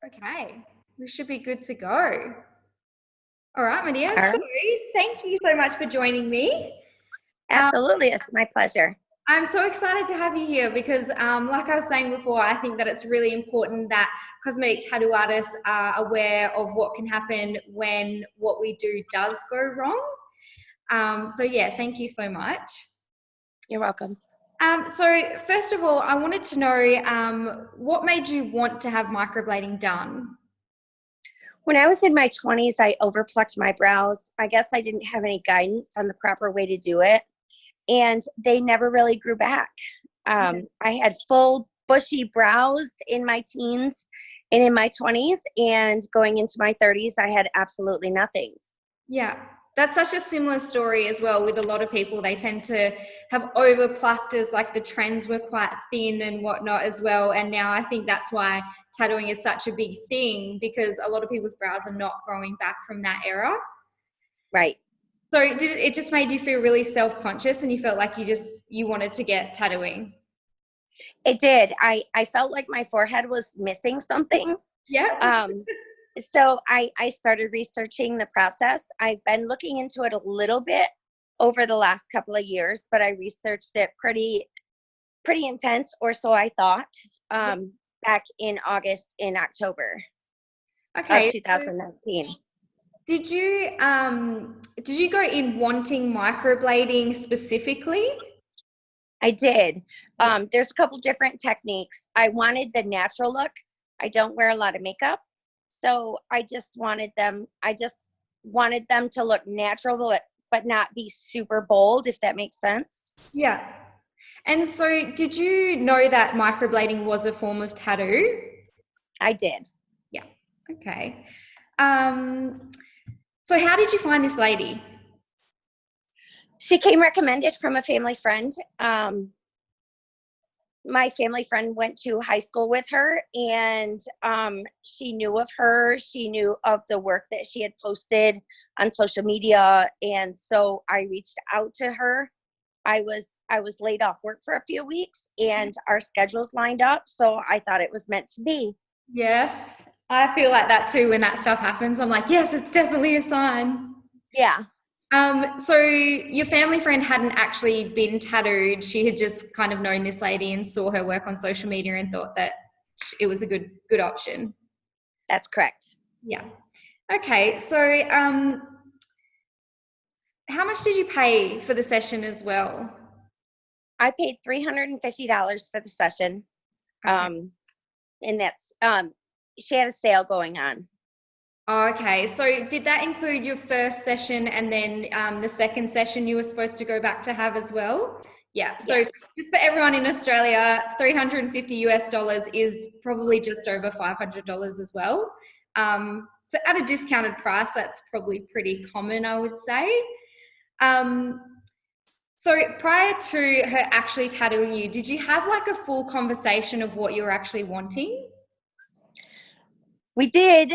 Okay, we should be good to go. All right, my dear. All So right. thank you so much for joining me. Um, Absolutely. It's my pleasure. I'm so excited to have you here because, like I was saying before, I think that it's really important that cosmetic tattoo artists are aware of what can happen when what we do does go wrong. So yeah, thank you so much. You're welcome. So first of all, I wanted to know what made you want to have microblading done? When I was in my 20s, I overplucked my brows. I guess I didn't have any guidance on the proper way to do it, and they never really grew back. I had full bushy brows in my teens and in my 20s, and going into my 30s, I had absolutely nothing. Yeah, that's such a similar story as well with a lot of people. They tend to have overplucked as like the trends were quite thin and whatnot as well. And now I think that's why tattooing is such a big thing because a lot of people's brows are not growing back from that era. Right. So it just made you feel really self-conscious and you felt like you wanted to get tattooing? It did. I felt like my forehead was missing something. Yeah. Um, so I started researching the process. I've been looking into it a little bit over the last couple of years, but I researched it pretty intense, or so I thought, back in August and October of Okay. So 2019. did you go in wanting microblading specifically? I did. Yeah. There's a couple different techniques. I wanted the natural look. I don't wear a lot of makeup, so I just wanted them to look natural, but not be super bold, if that makes sense. Yeah. And so did you know that microblading was a form of tattoo? I did. Yeah. Okay. Um, so how did you find this lady? She came recommended from a family friend. My family friend went to high school with her, and she knew of her. She knew of the work that she had posted on social media, and so I reached out to her. I was laid off work for a few weeks, and our schedules lined up, so I thought it was meant to be. Yes. I feel like that too when that stuff happens. I'm like, yes, it's definitely a sign. Yeah, So your family friend hadn't actually been tattooed. She had just kind of known this lady and saw her work on social media and thought that it was a good option. that's correct. Yeah. Okay. So how much did you pay for the session as well? I paid $350 for the session, Okay. and that's she had a sale going on. Okay. So did that include your first session and then the second session you were supposed to go back to have as well? Yeah. So Yes. just for everyone in Australia, 350 US dollars is probably just over $500 as well. So at a discounted price, that's probably pretty common, I would say. Um, so prior to her actually tattooing you, did you have like a full conversation of what you were actually wanting? We did.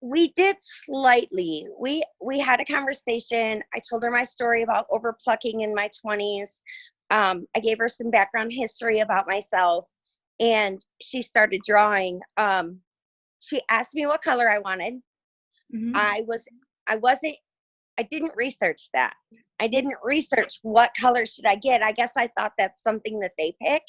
We did slightly. We had a conversation. I told her my story about overplucking in my 20s. I gave her some background history about myself, and she started drawing. She asked me what color I wanted. Mm-hmm. I was I wasn't I didn't research that. I Yeah. didn't research what color should I get. I guess I thought that's something that they pick.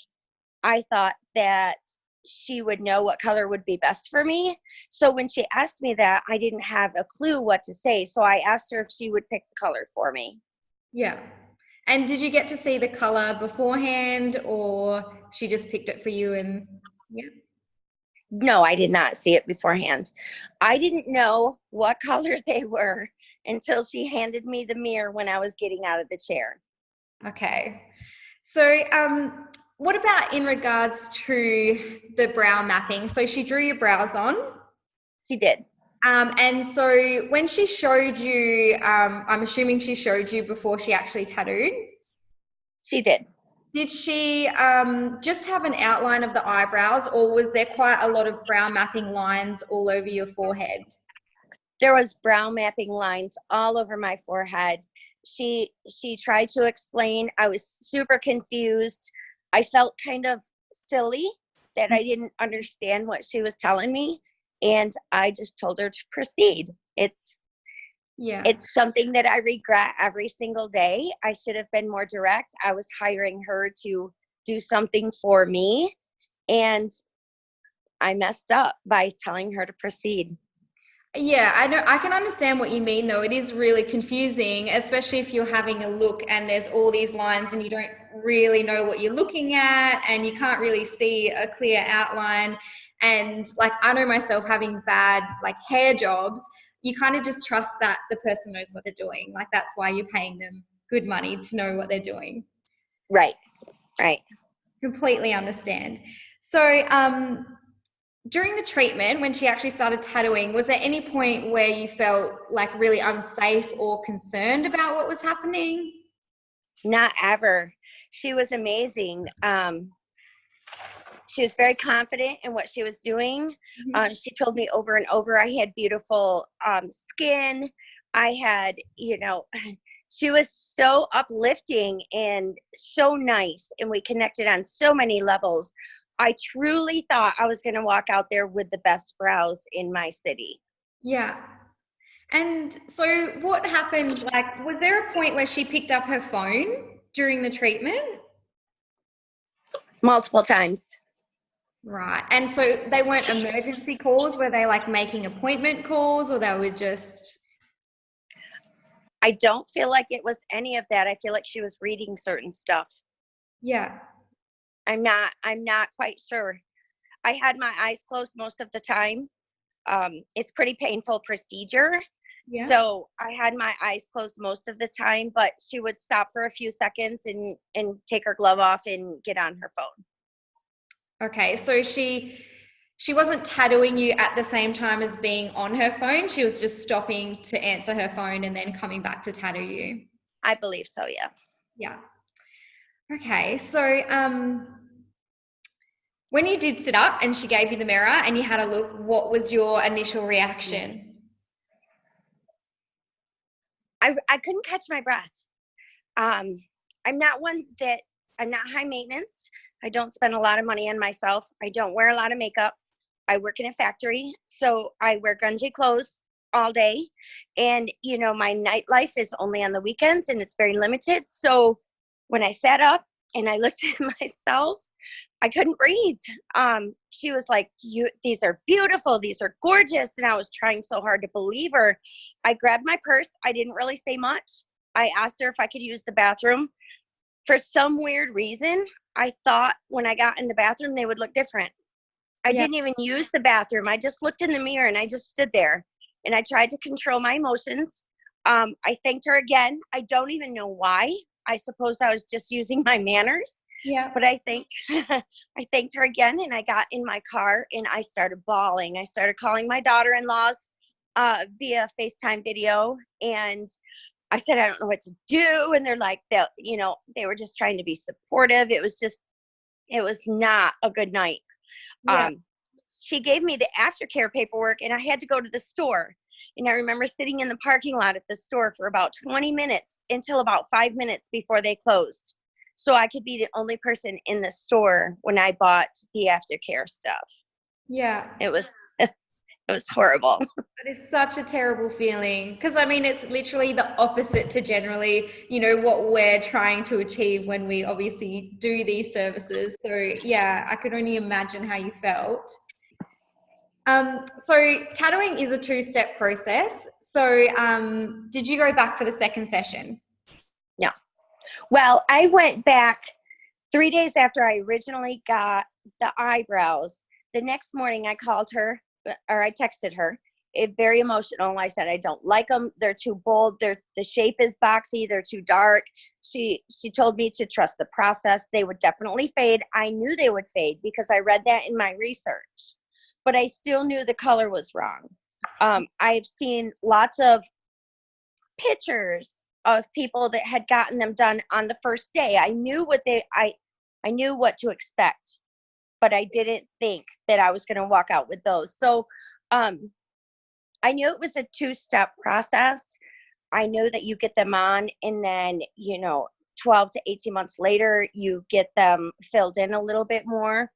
I thought that she would know what color would be best for me. So when she asked me that, I didn't have a clue what to say. So I asked her if she would pick the color for me. Yeah. And did you get to see the color beforehand or she just picked it for you and yeah. No, I did not see it beforehand. I didn't know what color they were until she handed me the mirror when I was getting out of the chair. Okay. So what about in regards to the brow mapping? So she drew your brows on. She did. And so when she showed you, I'm assuming she showed you before she actually tattooed. She did. Did she just have an outline of the eyebrows, or was there quite a lot of brow mapping lines all over your forehead? There was brow mapping lines all over my forehead. She tried to explain. I was super confused. I felt kind of silly that I didn't understand what she was telling me, and I just told her to proceed. It's something that I regret every single day. I should have been more direct. I was hiring her to do something for me, and I messed up by telling her to proceed. Yeah, I know. I can understand what you mean, though. It is really confusing, especially if you're having a look and there's all these lines and you don't really know what you're looking at and you can't really see a clear outline. And like, I know myself having bad like hair jobs, you kind of just trust that the person knows what they're doing. Like, that's why you're paying them good money to know what they're doing. Right. Completely understand. So, during the treatment, when she actually started tattooing, was there any point where you felt like really unsafe or concerned about what was happening? Not ever. She was amazing. She was very confident in what she was doing. She told me over and over I had beautiful skin. I had, she was so uplifting and so nice, and we connected on so many levels. I truly thought I was going to walk out there with the best brows in my city. Yeah. And so what happened? Like, was there a point where she picked up her phone during the treatment? Multiple times. Right. And so they weren't emergency calls? Were they like making appointment calls, or they were just... I don't feel like it was any of that. I feel like she was reading certain stuff. Yeah. I'm not quite sure. I had my eyes closed most of the time. It's pretty painful procedure. Yeah. So I had my eyes closed most of the time, but she would stop for a few seconds and take her glove off and get on her phone. Okay. So she wasn't tattooing you at the same time as being on her phone. She was just stopping to answer her phone and then coming back to tattoo you. I believe so, yeah. Yeah. Okay. So, when you did sit up and she gave you the mirror and you had a look, what was your initial reaction? I couldn't catch my breath. I'm not high maintenance. I don't spend a lot of money on myself. I don't wear a lot of makeup. I work in a factory, so I wear grungy clothes all day. And, my nightlife is only on the weekends and it's very limited. So when I sat up and I looked at myself, I couldn't breathe. She was like, these are beautiful. These are gorgeous. And I was trying so hard to believe her. I grabbed my purse. I didn't really say much. I asked her if I could use the bathroom. For some weird reason, I thought when I got in the bathroom, they would look different. I didn't even use the bathroom. I just looked in the mirror and I just stood there and I tried to control my emotions. I thanked her again. I don't even know why. I suppose I was just using my manners. Yeah. But I thanked her again, and I got in my car and I started bawling. I started calling my daughter-in-laws via FaceTime video, and I said, I don't know what to do. And they're like, they were just trying to be supportive. It was not a good night. Yeah. She gave me the aftercare paperwork and I had to go to the store. And I remember sitting in the parking lot at the store for about 20 minutes until about 5 minutes before they closed. So I could be the only person in the store when I bought the aftercare stuff. Yeah. It was horrible. It is such a terrible feeling because it's literally the opposite to generally, what we're trying to achieve when we obviously do these services. So yeah, I could only imagine how you felt. So tattooing is a 2-step process. So did you go back for the second session? No. Well, I went back 3 days after I originally got the eyebrows. The next morning I called her, or I texted her. Very emotional. I said, I don't like them. They're too bold. The shape is boxy. They're too dark. She told me to trust the process. They would definitely fade. I knew they would fade because I read that in my research, but I still knew the color was wrong. I've seen lots of pictures of people that had gotten them done on the first day. I knew I knew what to expect, but I didn't think that I was going to walk out with those. So, I knew it was a 2-step process. I know that you get them on and then, 12 to 18 months later, you get them filled in a little bit more.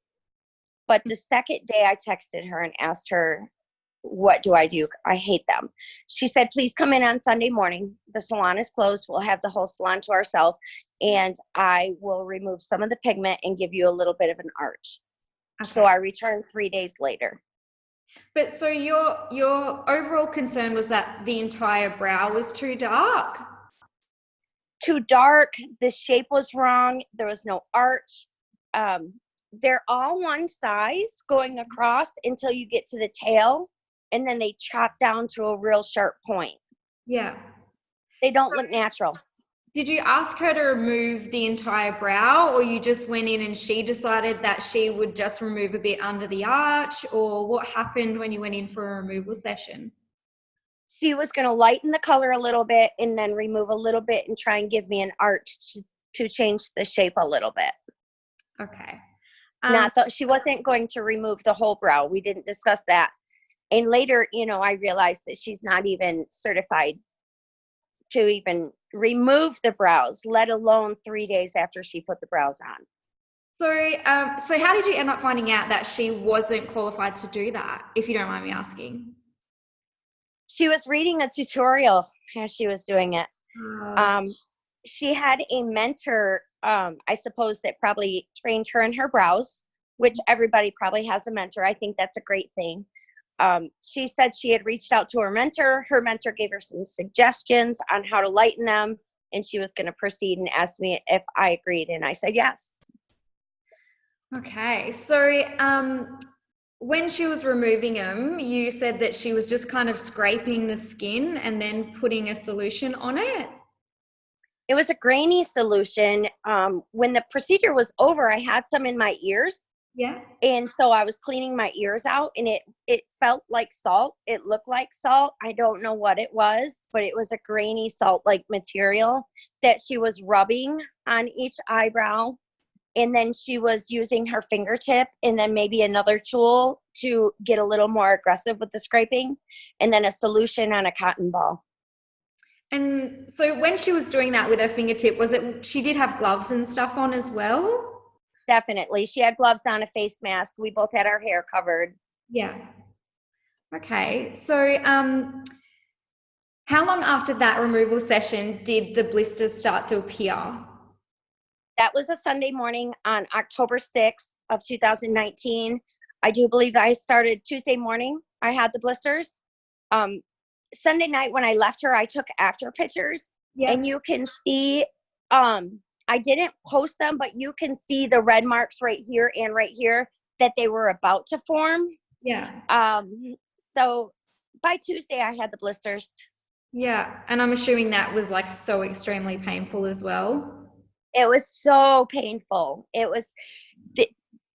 But the second day I texted her and asked her, what do I do? I hate them. She said, please come in on Sunday morning. The salon is closed. We'll have the whole salon to ourselves, and I will remove some of the pigment and give you a little bit of an arch. Okay. So I returned 3 days later. But so your overall concern was that the entire brow was too dark? Too dark. The shape was wrong. There was no arch. They're all one size going across until you get to the tail, and then they chop down to a real sharp point. Yeah. They don't look natural. Did you ask her to remove the entire brow, or you just went in and she decided that she would just remove a bit under the arch, or what happened when you went in for a removal session? She was going to lighten the color a little bit and then remove a little bit and try and give me an arch to change the shape a little bit. Okay. She wasn't going to remove the whole brow. We didn't discuss that. And later, I realized that she's not even certified to even remove the brows, let alone 3 days after she put the brows on. So how did you end up finding out that she wasn't qualified to do that, if you don't mind me asking? She was reading a tutorial as she was doing it. She had a mentor, I suppose, that probably trained her in her brows, which everybody probably has a mentor. I think that's a great thing. She said she had reached out to her mentor. Her mentor gave her some suggestions on how to lighten them, and she was going to proceed and asked me if I agreed, and I said yes. Okay, so when she was removing them, you said that she was just kind of scraping the skin and then putting a solution on it? It was a grainy solution. When the procedure was over, I had some in my ears. Yeah. And so I was cleaning my ears out, and it felt like salt. It looked like salt. I don't know what it was, but it was a grainy salt-like material that she was rubbing on each eyebrow. And then she was using her fingertip and then maybe another tool to get a little more aggressive with the scraping, and then a solution on a cotton ball. And so when she was doing that with her fingertip, she did have gloves and stuff on as well? Definitely. She had gloves on, a face mask. We both had our hair covered. Yeah. Okay. So how long after that removal session did the blisters start to appear? That was a Sunday morning on October 6th of 2019. I do believe I started Tuesday morning. I had the blisters. Sunday night when I left her, I took after pictures. Yeah. And you can see, I didn't post them, but you can see the red marks right here and right here that they were about to form. Yeah. So by Tuesday, I had the blisters. Yeah. And I'm assuming that was like so extremely painful as well. It was so painful. It was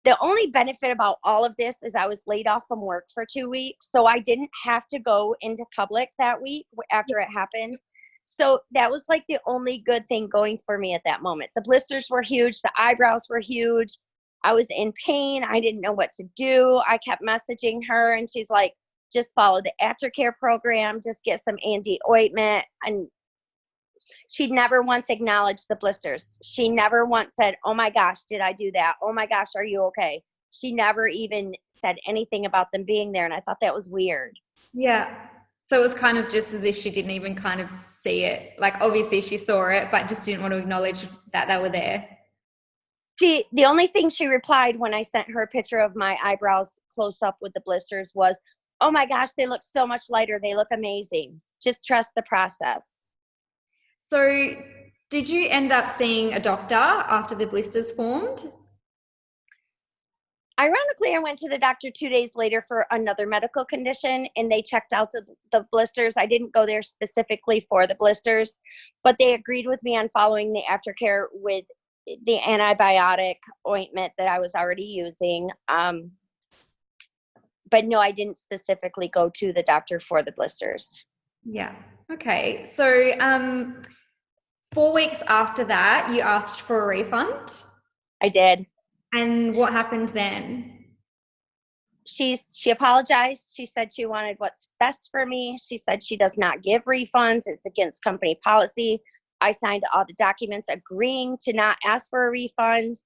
the only benefit about all of this is I was laid off from work for 2 weeks. So I didn't have to go into public that week after it happened. So that was like the only good thing going for me at that moment. The blisters were huge. The eyebrows were huge. I was in pain. I didn't know what to do. I kept messaging her, and she's like, just follow the aftercare program. Just get some A&D ointment. And she never once acknowledged the blisters. She never once said, oh my gosh, did I do that? Oh my gosh, are you okay? She never even said anything about them being there. And I thought that was weird. Yeah. So it was kind of just as if she didn't even kind of see it. Like obviously she saw it, but just didn't want to acknowledge that they were there. The only thing she replied when I sent her a picture of my eyebrows close up with the blisters was, oh my gosh, they look so much lighter. They look amazing. Just trust the process. So did you end up seeing a doctor after the blisters formed? Ironically, I went to the doctor 2 days later for another medical condition, and they checked out the blisters. I didn't go there specifically for the blisters, but they agreed with me on following the aftercare with the antibiotic ointment that I was already using. But no, I didn't specifically go to the doctor for the blisters. Yeah. Okay. So 4 weeks after that, you asked for a refund? I did. And what happened then? She apologized. She said she wanted what's best for me. She said she does not give refunds. It's against company policy. I signed all the documents agreeing to not ask for a refund.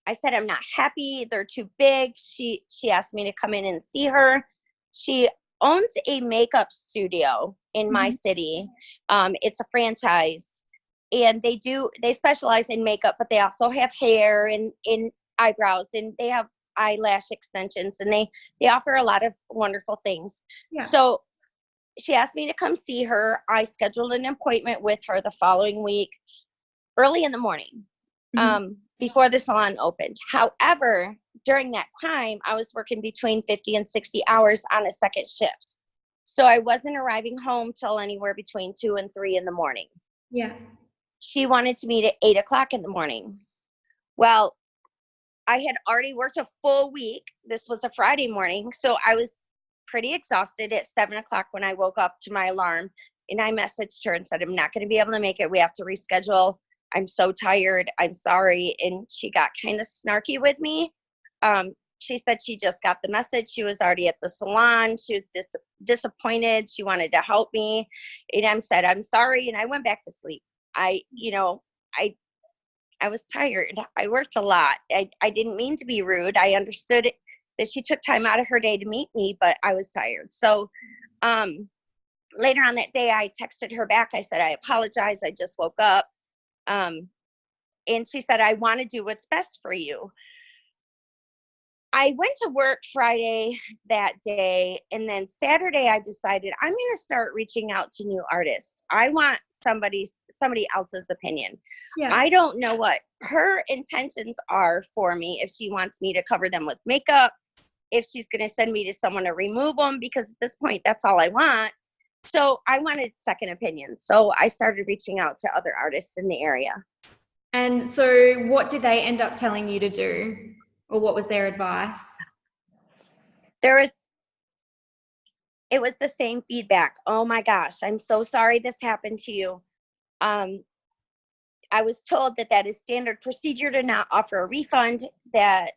I said, I'm not happy. They're too big. She asked me to come in and see her. She owns a makeup studio in my city. It's a franchise, and they specialize in makeup, but they also have hair and in eyebrows, and they have eyelash extensions, and they offer a lot of wonderful things. Yeah. So she asked me to come see her. I scheduled an appointment with her the following week, early in the morning, before the salon opened. However, during that time, I was working between 50 and 60 hours on a second shift. So I wasn't arriving home till anywhere between 2 and 3 in the morning. Yeah. She wanted to meet at 8 o'clock in the morning. Well, I had already worked a full week. This was a Friday morning. So I was pretty exhausted at 7 o'clock when I woke up to my alarm. And I messaged her and said, I'm not going to be able to make it. We have to reschedule. I'm so tired. I'm sorry. And she got kind of snarky with me. She said she just got the message. She was already at the salon. She was disappointed. She wanted to help me. And I said, I'm sorry. And I went back to sleep. I was tired. I worked a lot. I didn't mean to be rude. I understood it, that she took time out of her day to meet me, but I was tired. So later on that day, I texted her back. I said, I apologize. I just woke up. And she said, I want to do what's best for you. I went to work Friday that day, and then Saturday I decided I'm going to start reaching out to new artists. I want somebody else's opinion. Yeah. I don't know what her intentions are for me, if she wants me to cover them with makeup, if she's going to send me to someone to remove them, because at this point, that's all I want. So I wanted second opinions. So I started reaching out to other artists in the area. And so what did they end up telling you to do? Or what was their advice? It was the same feedback. Oh my gosh, I'm so sorry this happened to you. I was told that is standard procedure to not offer a refund, that,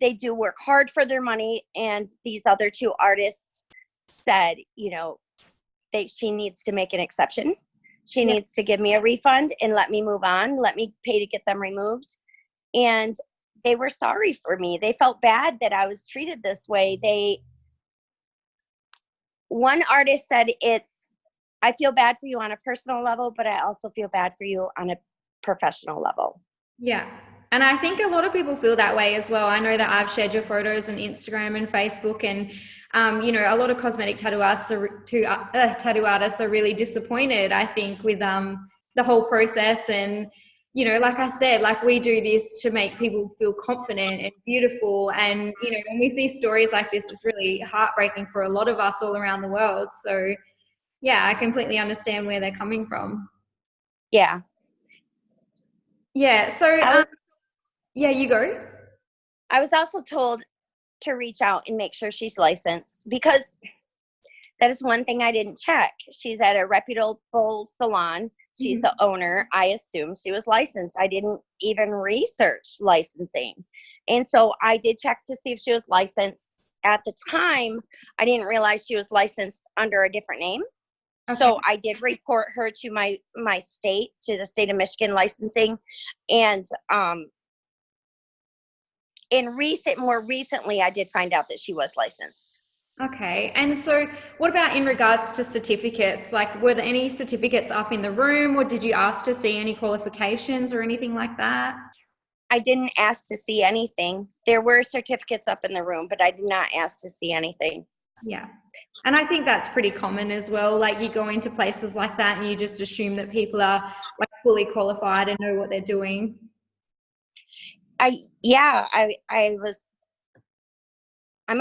they do work hard for their money. And these other two artists said, she needs to make an exception. She needs to give me a refund and let me move on, let me pay to get them removed. And they were sorry for me. They felt bad that I was treated this way. One artist said, I feel bad for you on a personal level, but I also feel bad for you on a professional level. Yeah. And I think a lot of people feel that way as well. I know that I've shared your photos on Instagram and Facebook, and a lot of cosmetic tattoo artists are really disappointed, I think, with the whole process. And like I said, like, we do this to make people feel confident and beautiful. And when we see stories like this, it's really heartbreaking for a lot of us all around the world. So yeah, I completely understand where they're coming from. Yeah. Yeah. So yeah, you go. I was also told to reach out and make sure she's licensed, because that is one thing I didn't check. She's at a reputable salon. She's the owner. I assume she was licensed. I didn't even research licensing. And so I did check to see if she was licensed. At the time, I didn't realize she was licensed under a different name. Okay. So I did report her to my state, to the state of Michigan licensing. And more recently, I did find out that she was licensed. Okay. And so what about in regards to certificates? Like, were there any certificates up in the room, or did you ask to see any qualifications or anything like that? I didn't ask to see anything. There were certificates up in the room, but I did not ask to see anything. Yeah. And I think that's pretty common as well. Like, you go into places like that and you just assume that people are like fully qualified and know what they're doing. I'm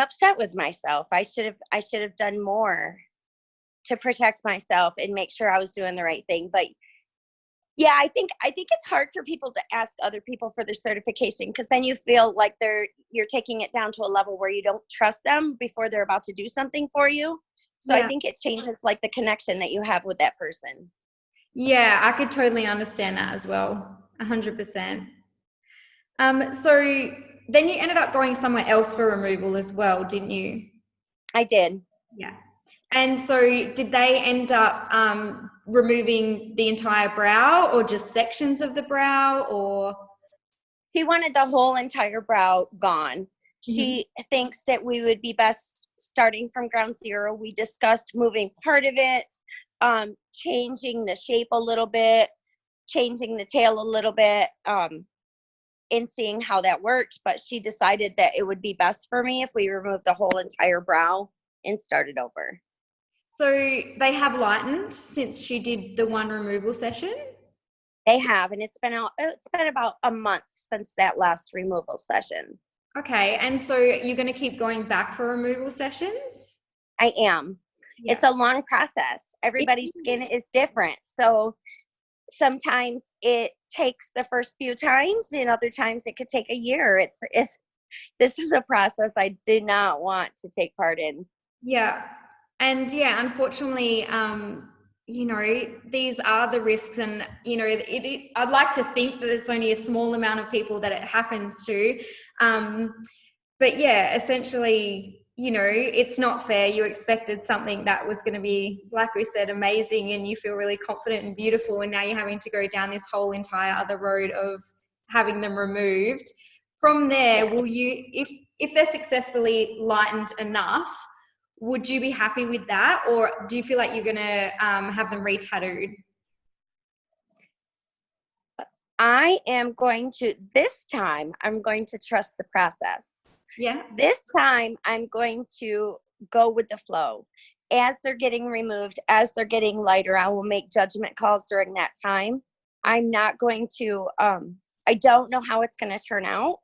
upset with myself. I should have done more to protect myself and make sure I was doing the right thing. But yeah, I think it's hard for people to ask other people for their certification, because then you feel like you're taking it down to a level where you don't trust them before they're about to do something for you. So yeah. I think it changes like the connection that you have with that person. Yeah, I could totally understand that as well. 100%. So then you ended up going somewhere else for removal as well, didn't you? I did. Yeah. And so did they end up removing the entire brow, or just sections of the brow, or? She wanted the whole entire brow gone. She thinks that we would be best starting from ground zero. We discussed moving part of it, changing the shape a little bit, changing the tail a little bit, and seeing how that worked. But she decided that it would be best for me if we removed the whole entire brow and started over. So they have lightened since she did the one removal session? They have, and it's been about a month since that last removal session. Okay, and so you're going to keep going back for removal sessions? I am. Yeah. It's a long process. Everybody's skin is different. So sometimes it takes the first few times, and other times it could take a year. This is a process I did not want to take part in. Yeah. And yeah, unfortunately, you know, these are the risks, and you know, I'd like to think that it's only a small amount of people that it happens to, but yeah, essentially, you know, it's not fair. You expected something that was going to be, like we said, amazing, and you feel really confident and beautiful, and now you're having to go down this whole entire other road of having them removed. From there, will you, if they're successfully lightened enough, would you be happy with that, or do you feel like you're going to have them re-tattooed? This time, I'm going to trust the process. Yeah. This time, I'm going to go with the flow. As they're getting removed, as they're getting lighter, I will make judgment calls during that time. I'm not going to, I don't know how it's going to turn out.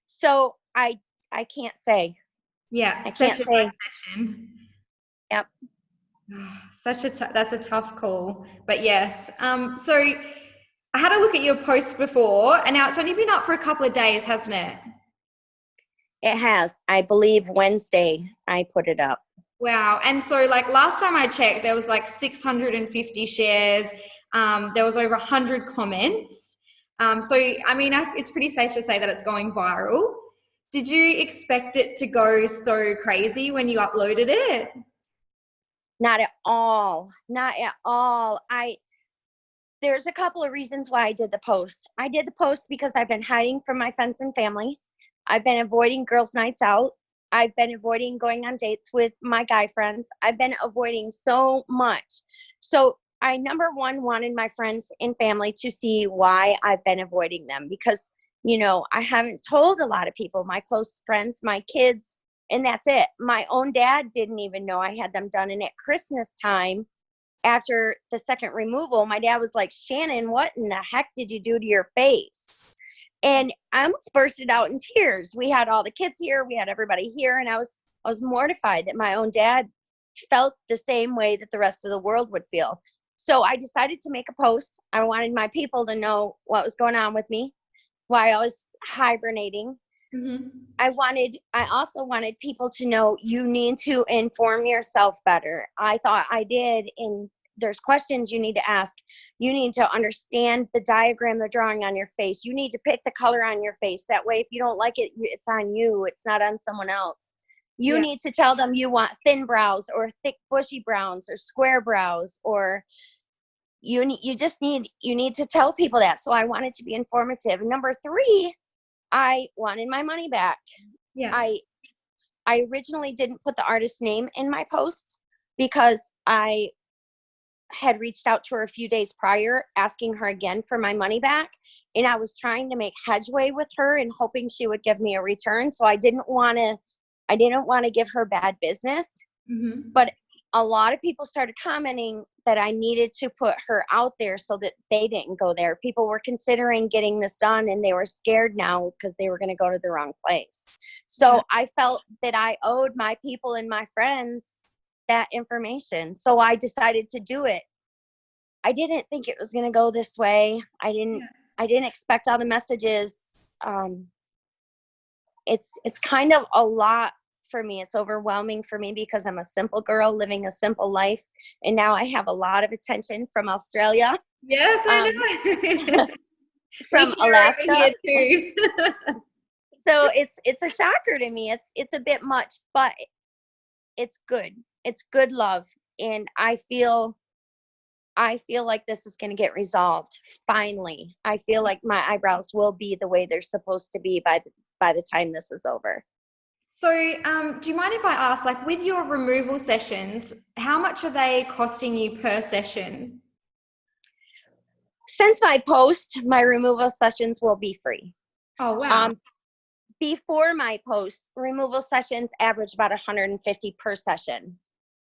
So I can't say. Yeah. I can't say. Yep. That's a tough call, but yes. So I had a look at your post before, and now it's only been up for a couple of days, hasn't it? It has. I believe Wednesday I put it up. Wow. And so like last time I checked, there was like 650 shares. There was over 100 comments. So, I mean, it's pretty safe to say that it's going viral. Did you expect it to go so crazy when you uploaded it? Not at all. Not at all. There's a couple of reasons why I did the post. I did the post because I've been hiding from my friends and family. I've been avoiding girls' nights out. I've been avoiding going on dates with my guy friends. I've been avoiding so much. So I, number one, wanted my friends and family to see why I've been avoiding them, because, you know, I haven't told a lot of people, my close friends, my kids, and that's it. My own dad didn't even know I had them done. And at Christmas time, after the second removal, my dad was like, Shannon, what in the heck did you do to your face? And I almost bursted out in tears. We had all the kids here. We had everybody here. And I was mortified that my own dad felt the same way that the rest of the world would feel. So I decided to make a post. I wanted my people to know what was going on with me, why I was hibernating. Mm-hmm. I also wanted people to know you need to inform yourself better. I thought I did. And there's questions you need to ask. You need to understand the diagram they're drawing on your face. You need to pick the color on your face. That way, if you don't like it, it's on you. It's not on someone else. You need to tell them you want thin brows or thick bushy brows or square brows, or you need to tell people that. So I wanted to be informative. And number 3, I wanted my money back. Yeah. I originally didn't put the artist's name in my post because I had reached out to her a few days prior asking her again for my money back, and I was trying to make headway with her and hoping she would give me a return. So I didn't want to give her bad business. Mm-hmm. But a lot of people started commenting that I needed to put her out there so that they didn't go there. People were considering getting this done, and they were scared now because they were going to go to the wrong place. So I felt that I owed my people and my friends that information. So I decided to do it. I didn't think it was going to go this way. I didn't expect all the messages. It's kind of a lot for me. It's overwhelming for me because I'm a simple girl living a simple life. And now I have a lot of attention from Australia. Yes, I know. From Alaska. Here too. So it's a shocker to me. It's a bit much, but it's good. It's good love. And I feel I feel like this is going to get resolved. Finally, I feel like my eyebrows will be the way they're supposed to be by the time this is over. So, do you mind if I ask, like with your removal sessions, how much are they costing you per session? Since my post, my removal sessions will be free. Oh, wow. Before my post, removal sessions average about 150 per session.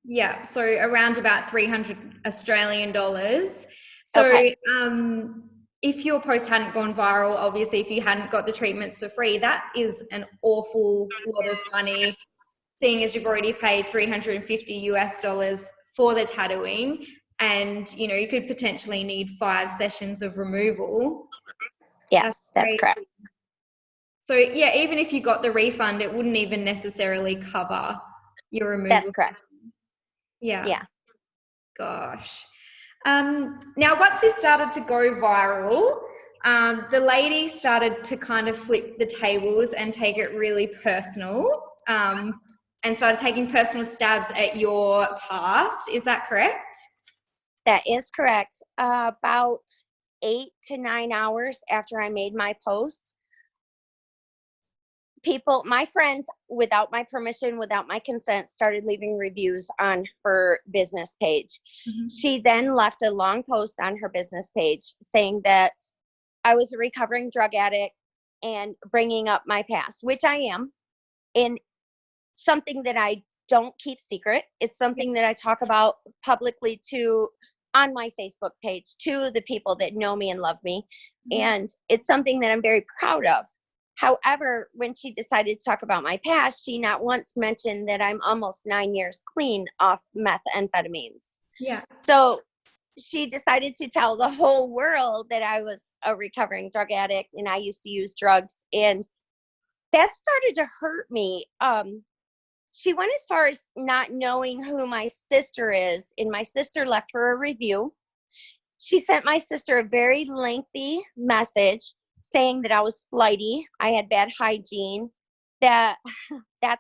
Yeah, so around about 300 Australian dollars. So, Okay. if your post hadn't gone viral, obviously, if you hadn't got the treatments for free, that is an awful lot of money, seeing as you've already paid 350 US dollars for the tattooing, and you could potentially need 5 sessions of removal. Yes, that's correct. So yeah, even if you got the refund, it wouldn't even necessarily cover your removal. That's correct. Yeah. Gosh. Now, once you started to go viral, the lady started to kind of flip the tables and take it really personal, and started taking personal stabs at your past. Is that correct? That is correct. About 8 to 9 hours after I made my post, my friends, without my permission, without my consent, started leaving reviews on her business page. Mm-hmm. She then left a long post on her business page saying that I was a recovering drug addict and bringing up my past, which I am, and something that I don't keep secret. It's something that I talk about publicly on my Facebook page to the people that know me and love me. Mm-hmm. And it's something that I'm very proud of. However, when she decided to talk about my past, she not once mentioned that I'm almost 9 years clean off methamphetamines. Yeah. So she decided to tell the whole world that I was a recovering drug addict and I used to use drugs. And that started to hurt me. She went as far as not knowing who my sister is, and my sister left her a review. She sent my sister a very lengthy message saying that I was flighty, I had bad hygiene, that's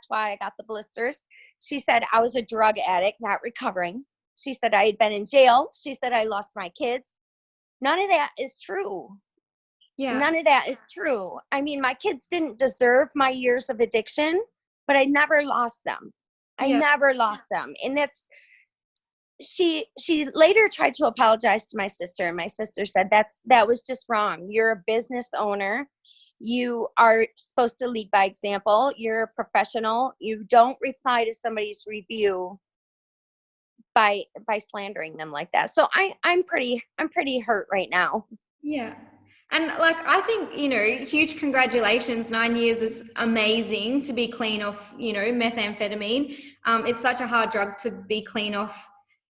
why I got the blisters. She said I was a drug addict, not recovering. She said I had been in jail. She said I lost my kids. None of that is true. Yeah. None of that is true. I mean, my kids didn't deserve my years of addiction, but I never lost them. I never lost them. And she later tried to apologize to my sister, and my sister said that was just wrong. You're a business owner. You are supposed to lead by example. You're a professional. You don't reply to somebody's review by slandering them like that. So I'm pretty hurt right now. Yeah. And like, I think, huge congratulations. 9 years is amazing to be clean off, methamphetamine. It's such a hard drug to be clean off,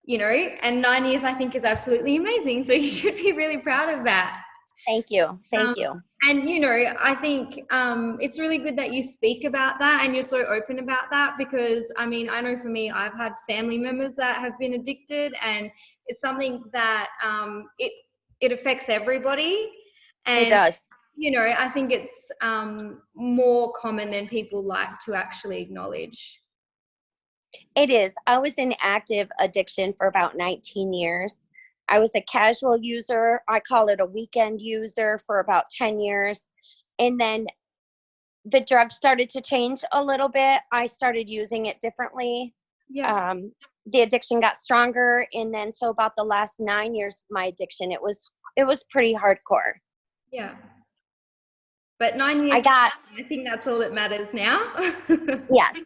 and 9 years I think is absolutely amazing. So you should be really proud of that. Thank you. Thank you. And, I think it's really good that you speak about that and you're so open about that, because, I mean, I know for me, I've had family members that have been addicted, and it's something that it affects everybody. And, it does. I think it's more common than people like to actually acknowledge. It is. I was in active addiction for about 19 years. I was a casual user. I call it a weekend user for about 10 years. And then the drug started to change a little bit. I started using it differently. Yeah. The addiction got stronger. And then so about the last 9 years of my addiction, it was pretty hardcore. Yeah. But 9 years, I think that's all that matters now. Yes.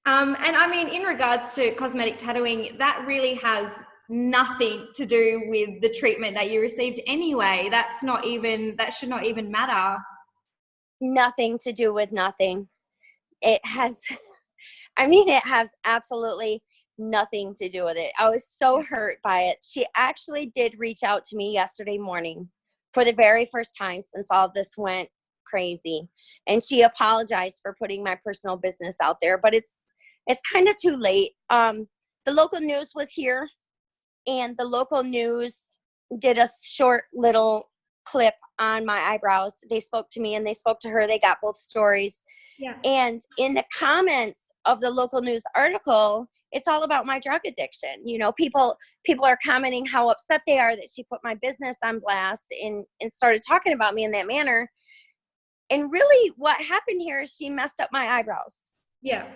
And I mean, in regards to cosmetic tattooing, that really has nothing to do with the treatment that you received anyway. That should not even matter. Nothing to do with nothing. It has absolutely nothing to do with it. I was so hurt by it. She actually did reach out to me yesterday morning for the very first time since all this went crazy. And she apologized for putting my personal business out there, but it's kind of too late. The local news was here, and the local news did a short little clip on my eyebrows. They spoke to me and they spoke to her. They got both stories. Yeah. And in the comments of the local news article, it's all about my drug addiction. You know, people are commenting how upset they are that she put my business on blast and started talking about me in that manner. And really what happened here is she messed up my eyebrows. Yeah.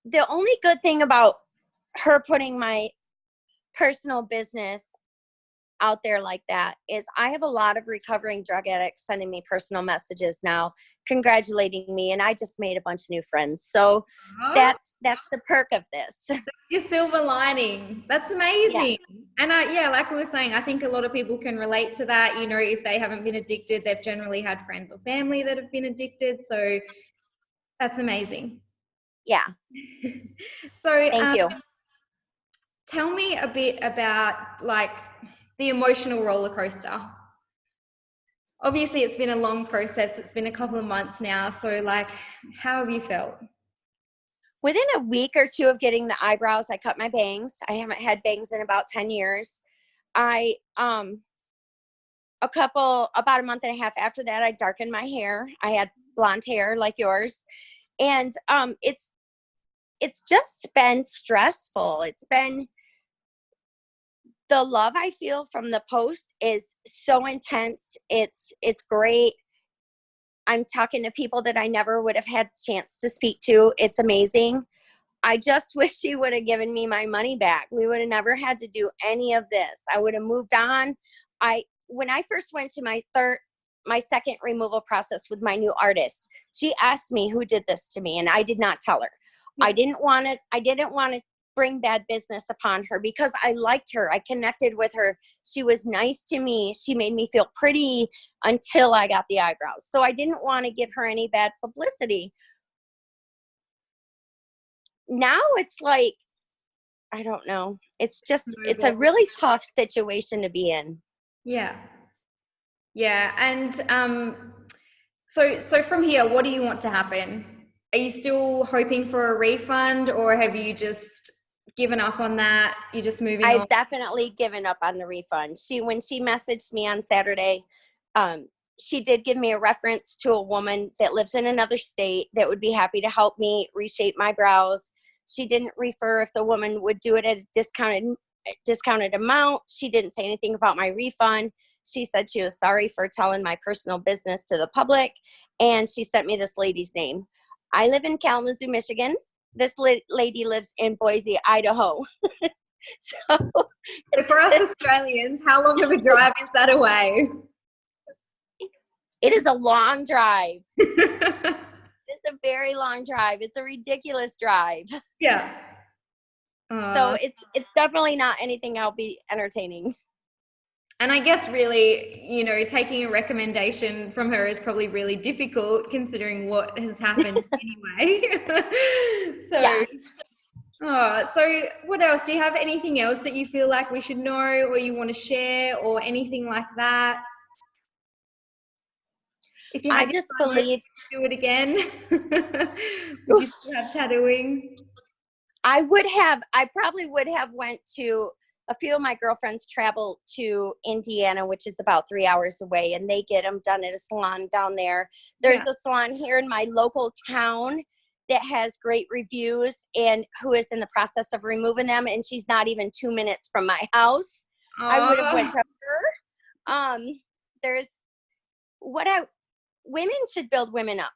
The only good thing about her putting my personal business out there like that is I have a lot of recovering drug addicts sending me personal messages now, congratulating me, and I just made a bunch of new friends. So that's the perk of this. That's your silver lining. That's amazing. Yes. And yeah, like we were saying, I think a lot of people can relate to that. You know, if they haven't been addicted, they've generally had friends or family that have been addicted. So that's amazing. Yeah. So thank you. Tell me a bit about like the emotional roller coaster. Obviously, it's been a long process. It's been a couple of months now. So like, how have you felt? Within a week or two of getting the eyebrows, I cut my bangs. I haven't had bangs in about 10 years. About a month and a half after that, I darkened my hair. I had blonde hair like yours. And it's just been stressful. It's been, the love I feel from the post is so intense. It's great. I'm talking to people that I never would have had a chance to speak to. It's amazing. I just wish you would have given me my money back. We would have never had to do any of this. I would have moved on. When I first went to my second removal process with my new artist, she asked me who did this to me, and I did not tell her. Yeah. I didn't want to bring bad business upon her because I liked her. I connected with her. She was nice to me. She made me feel pretty until I got the eyebrows. So I didn't want to give her any bad publicity. Now it's like, I don't know. It's a really tough situation to be in. Yeah. Yeah. And so from here, what do you want to happen? Are you still hoping for a refund, or have you just given up on that? You're just moving on? I've definitely given up on the refund. When she messaged me on Saturday, she did give me a reference to a woman that lives in another state that would be happy to help me reshape my brows. She didn't refer if the woman would do it at a discounted amount. She didn't say anything about my refund. She said she was sorry for telling my personal business to the public, and she sent me this lady's name. I live in Kalamazoo, Michigan. This lady lives in Boise, Idaho. So for us Australians, how long of a drive is that away? It is a long drive. It's a very long drive. It's a ridiculous drive. Yeah. So it's definitely not anything I'll be entertaining. And I guess really, you know, taking a recommendation from her is probably really difficult considering what has happened anyway. So, yes. So what else? Do you have anything else that you feel like we should know or you want to share or anything like that? If you had I just believe do it again, would you still have tattooing? I probably would have went to, a few of my girlfriends travel to Indiana, which is about 3 hours away, and they get them done at a salon down there. There's a salon here in my local town that has great reviews and who is in the process of removing them, and she's not even 2 minutes from my house. I would have went to her. Women should build women up,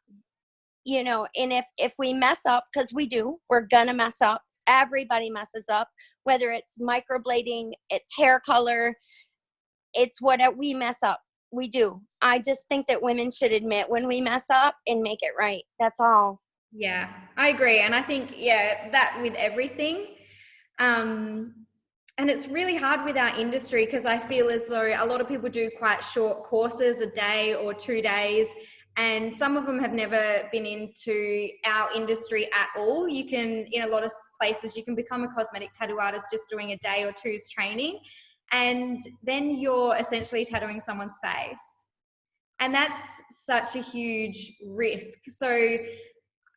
you know, and if we mess up, because we're gonna mess up. Everybody messes up, whether it's microblading, it's hair color, it's what we mess up. We do. I just think that women should admit when we mess up and make it right. That's all. Yeah, I agree. And I think, that with everything. And it's really hard with our industry because I feel as though a lot of people do quite short courses, a day or 2 days. And some of them have never been into our industry at all. You can, in a lot of places, you can become a cosmetic tattoo artist just doing a day or two's training. And then you're essentially tattooing someone's face. And that's such a huge risk. So,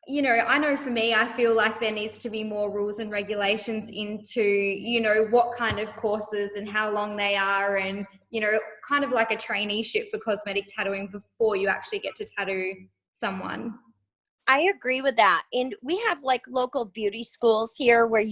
you know, I know for me, I feel like there needs to be more rules and regulations into, you know, what kind of courses and how long they are, and, you know, kind of like a traineeship for cosmetic tattooing before you actually get to tattoo someone. I agree with that. And we have like local beauty schools here where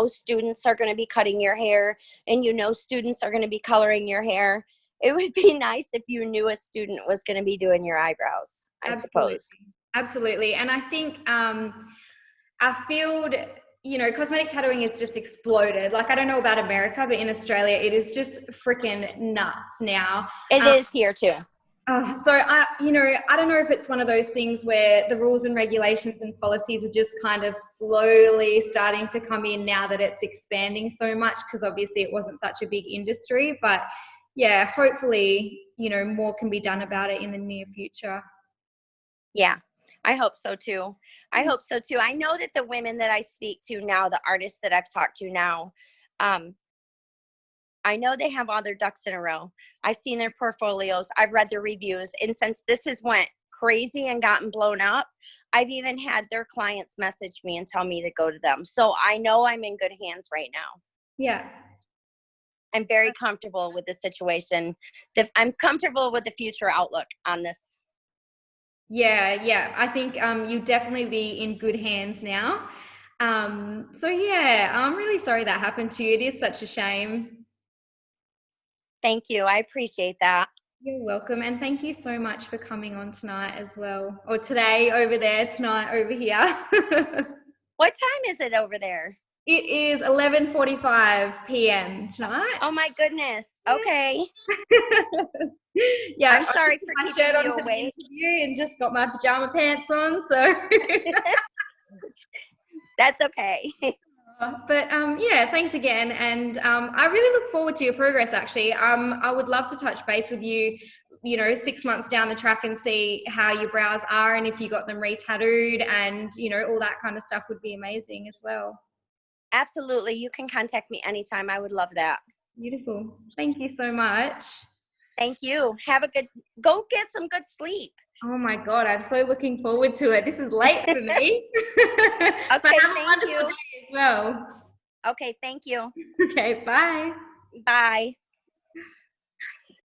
students are going to be cutting your hair and students are going to be coloring your hair. It would be nice if you knew a student was going to be doing your eyebrows, I Absolutely. suppose. Absolutely. And I think our field, you know, cosmetic tattooing has just exploded. Like, I don't know about America, but in Australia, it is just freaking nuts now. It is here too. So you know, I don't know if it's one of those things where the rules and regulations and policies are just kind of slowly starting to come in now that it's expanding so much, because obviously it wasn't such a big industry. But yeah, hopefully, you know, more can be done about it in the near future. Yeah, I hope so too. I hope so too. I know that the women that I speak to now, the artists that I've talked to now, I know they have all their ducks in a row. I've seen their portfolios. I've read their reviews. And since this has went crazy and gotten blown up, I've even had their clients message me and tell me to go to them. So I know I'm in good hands right now. Yeah. I'm very comfortable with the situation. I'm comfortable with the future outlook on this. Yeah. I think you definitely be in good hands now. So yeah, I'm really sorry that happened to you. It is such a shame. Thank you. I appreciate that. You're welcome. And thank you so much for coming on tonight as well. Or today over there, tonight over here. What time is it over there? It is 11:45 p.m. tonight. Oh my goodness. Okay. Yeah, I'm sorry for my keeping shirt on you for the awake. interview and just got my pajama pants on. So That's okay. But yeah, thanks again. And I really look forward to your progress, actually. I would love to touch base with you, you know, 6 months down the track and see how your brows are and if you got them re-tattooed, and, you know, all that kind of stuff would be amazing as well. Absolutely. You can contact me anytime. I would love that. Beautiful. Thank you so much. Thank you. Go get some good sleep. Oh my God, I'm so looking forward to it. This is late for me. Okay, but have a thank wonderful you. day as well. Okay, thank you. Okay, bye. Bye.